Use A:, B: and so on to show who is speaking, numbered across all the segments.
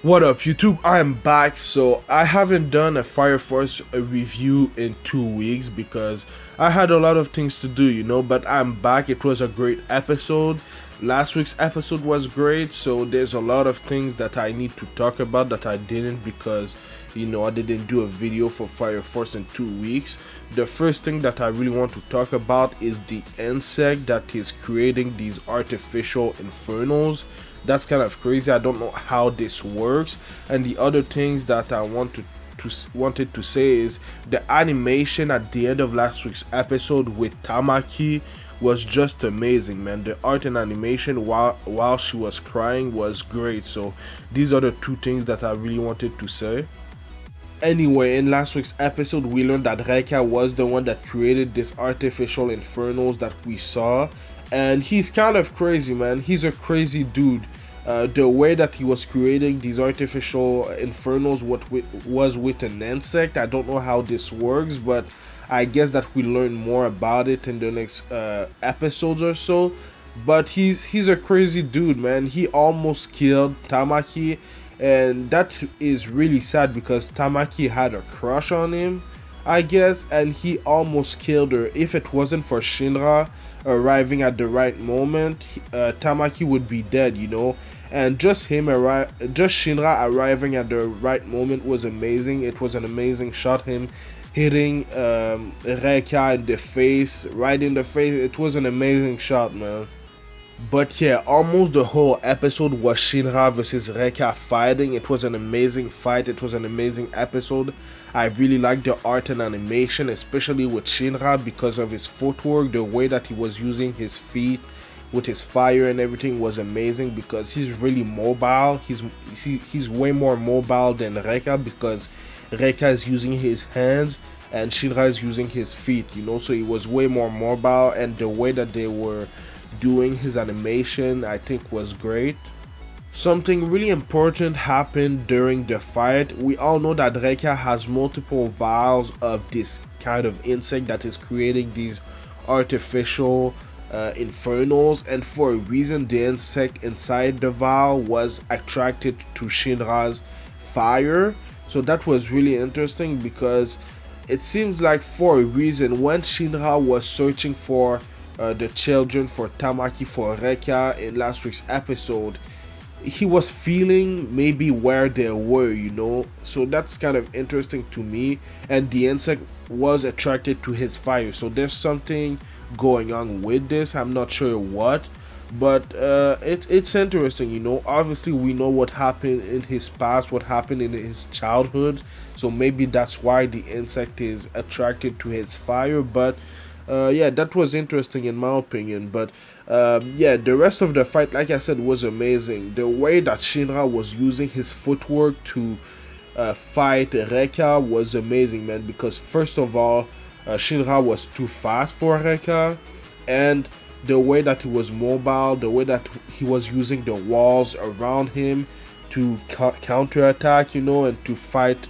A: What up, YouTube? I am back. So I haven't done a Fire Force review in 2 weeks because I had a lot of things to do, but I'm back. It was a great episode. Last week's episode was great, so there's a lot of things that I need to talk about that I didn't because I didn't do a video for Fire Force in 2 weeks. The first thing that I really want to talk about is the insect that is creating these artificial infernos. That's kind of crazy. I don't know how this works. And the other things that I wanted to say is the animation at the end of last week's episode with Tamaki was just amazing, man. The art and animation while she was crying was great. So these are the two things that I really wanted to say. Anyway, in last week's episode, we learned that Reka was the one that created this artificial infernos that we saw, and he's kind of crazy, man. He's a crazy dude. The way that he was creating these artificial infernos was with an insect. I don't know how this works, but I guess that we learn more about it in the next episodes or so. But he's a crazy dude, man. He almost killed Tamaki, and that is really sad because Tamaki had a crush on him, I guess, and he almost killed her. If it wasn't for Shinra arriving at the right moment, Tamaki would be dead, and just Shinra arriving at the right moment was amazing. It was an amazing shot, him hitting Reka in the face, right in the face. It was an amazing shot, man. But yeah, almost the whole episode was Shinra versus Reka fighting. It was an amazing fight. It was an amazing episode. I really liked the art and animation, especially with Shinra because of his footwork. The way that he was using his feet with his fire and everything was amazing because he's really mobile. He's way more mobile than Reka because Reka is using his hands and Shinra is using his feet, so he was way more mobile, and the way that they were doing his animation I think was great. Something really important happened during the fight. We all know that Reka has multiple vials of this kind of insect that is creating these artificial infernos, and for a reason the insect inside the vial was attracted to Shinra's fire. So that was really interesting because it seems like for a reason when Shinra was searching for the children, for Tamaki, for Reka in last week's episode, he was feeling maybe where they were, so that's kind of interesting to me. And the insect was attracted to his fire, so there's something going on with this. I'm not sure what, but it's interesting. Obviously we know what happened in his past, what happened in his childhood, so maybe that's why the insect is attracted to his fire. But yeah, that was interesting in my opinion. But yeah, the rest of the fight, like I said, was amazing. The way that Shinra was using his footwork to fight Reka was amazing, man, because first of all, Shinra was too fast for Reka, and the way that he was mobile, the way that he was using the walls around him to counterattack, and to fight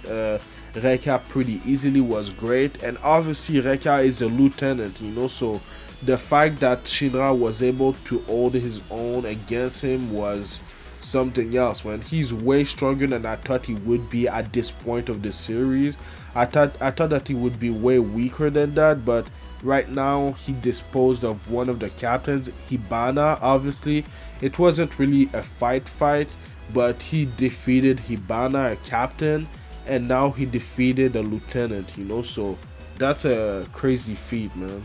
A: Reka pretty easily was great. And obviously Reka is a lieutenant, so the fact that Shinra was able to hold his own against him was something else, man. He's way stronger than I thought he would be at this point of the series. I thought that he would be way weaker than that, but right now he disposed of one of the captains, Hibana. Obviously it wasn't really a fight, but he defeated Hibana, a captain, and now he defeated a lieutenant, so that's a crazy feat, man.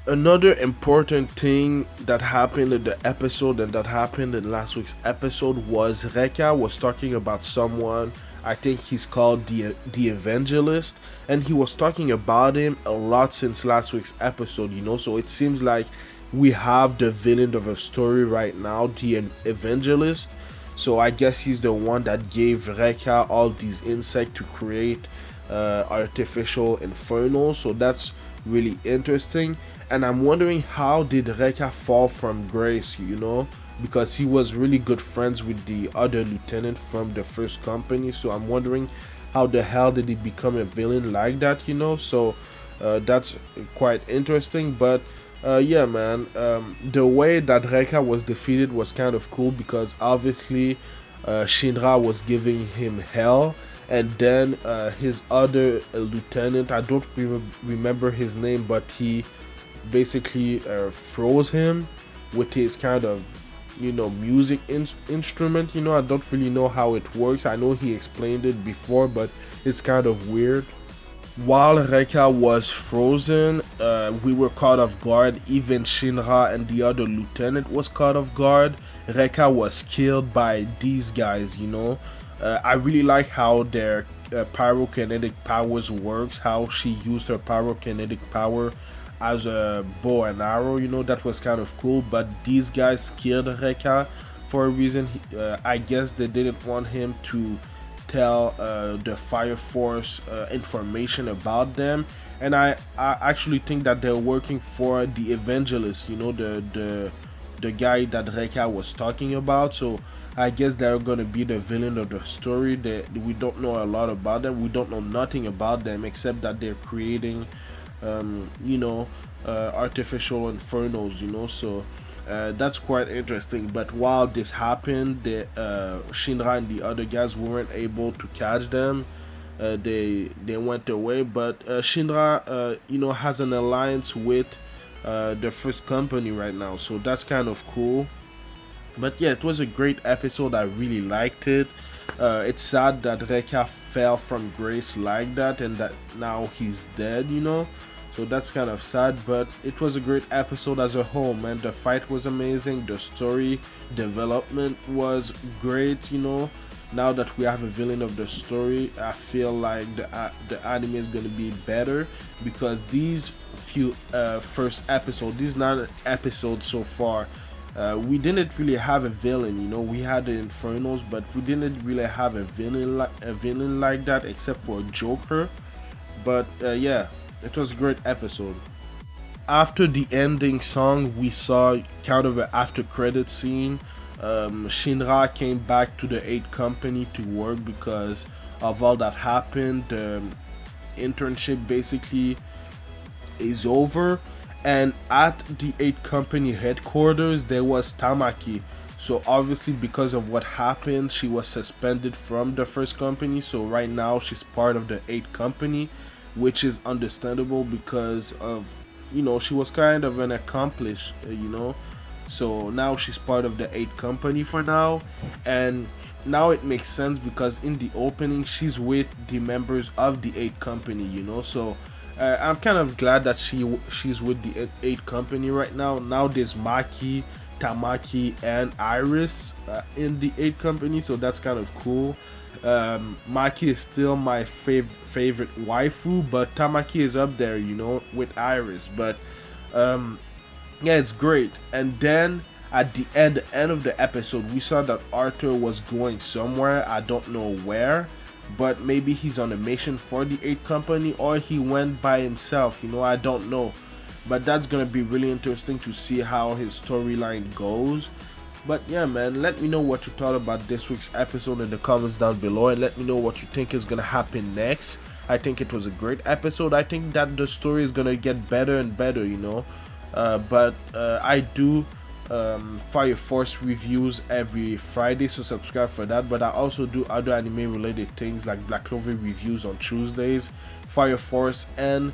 A: Another important thing that happened in the episode and that happened in last week's episode was Reka was talking about someone. I think he's called the Evangelist, and he was talking about him a lot since last week's episode, so it seems like we have the villain of a story right now, the Evangelist. So I guess he's the one that gave Reka all these insects to create artificial infernos. So that's really interesting. And I'm wondering, how did Reka fall from grace, because he was really good friends with the other lieutenant from the first company. So I'm wondering, how the hell did he become a villain like that, so that's quite interesting. But yeah, man, the way that Reka was defeated was kind of cool because obviously Shinra was giving him hell, and then his other lieutenant, I don't remember his name, but he basically froze him with his kind of music instrument. I don't really know how it works. I know he explained it before, but it's kind of weird. While Reka was frozen, we were caught off guard. Even Shinra and the other lieutenant was caught off guard. Reka was killed by these guys. I really like how their pyrokinetic powers works, how she used her pyrokinetic power as a bow and arrow. That was kind of cool. But these guys killed Reka for a reason. I guess they didn't want him to tell the Fire Force information about them, and I actually think that they're working for the Evangelist, the guy that Reka was talking about. So I guess they're gonna be the villain of the story. We don't know a lot about them. We don't know nothing about them except that they're creating artificial infernos. So that's quite interesting. But while this happened, Shinra and the other guys weren't able to catch them. They went away. But Shinra, has an alliance with the first company right now, so that's kind of cool. But yeah, it was a great episode. I really liked it. It's sad that Reka fell from grace like that, and that now he's dead. So that's kind of sad, but it was a great episode as a whole, man. The fight was amazing. The story development was great. Now that we have a villain of the story, I feel like the anime is going to be better, because these few first episodes, these 9 episodes so far, we didn't really have a villain. We had the Infernos, but we didn't really have a villain like that, except for Joker. But yeah, it was a great episode. After the ending song, we saw kind of an after credit scene. Shinra came back to the 8 company to work because of all that happened. The internship basically is over, and at the 8 company headquarters there was Tamaki. So obviously, because of what happened, she was suspended from the first company. So right now she's part of the 8 company, which is understandable because of she was kind of an accomplished. So now she's part of the 8 company for now, and now it makes sense because in the opening she's with the members of the 8 company. So I'm kind of glad that she's with the 8 company right now. Now there's Maki, Tamaki, and Iris in the 8 company, so that's kind of cool. Maki is still my favorite waifu, but Tamaki is up there, with Iris. But yeah, it's great. And then at the end of the episode, we saw that Arthur was going somewhere. I don't know where, but maybe he's on a mission for the 8 company, or he went by himself. I don't know. But that's gonna be really interesting to see how his storyline goes. But yeah, man, let me know what you thought about this week's episode in the comments down below, and let me know what you think is gonna happen next. I think it was a great episode. I think that the story is gonna get better and better, but I do Fire Force reviews every Friday, so subscribe for that. But I also do other anime related things like Black Clover reviews on Tuesdays, Fire Force and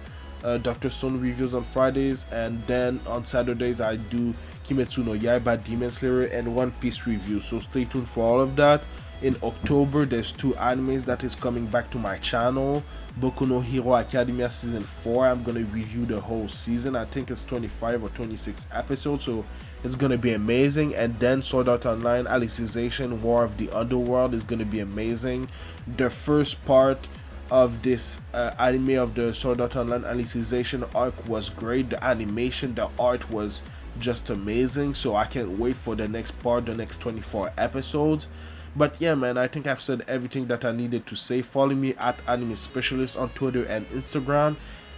A: Dr. Stone reviews on Fridays, and then on Saturdays I do Kimetsu no Yaiba, Demon Slayer, and One Piece reviews. So stay tuned for all of that. In October, there's 2 animes that is coming back to my channel. Boku no Hero Academia Season 4. I'm going to review the whole season. I think it's 25 or 26 episodes, so it's going to be amazing. And then Sword Art Online Alicization War of the Underworld is going to be amazing. The first part of this anime of the Sword Art Online Alicization arc was great. The animation, the art was just amazing, so I can't wait for the next part, the next 24 episodes. But yeah, man, I think I've said everything that I needed to say. Follow me at Anime Specialist on Twitter and Instagram,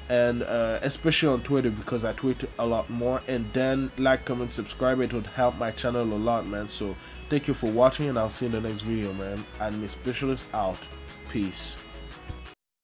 A: and especially on Twitter because I tweet a lot more. And then like, comment, subscribe. It would help my channel a lot, man. So thank you for watching, and I'll see you in the next video, man. Anime Specialist out. Peace.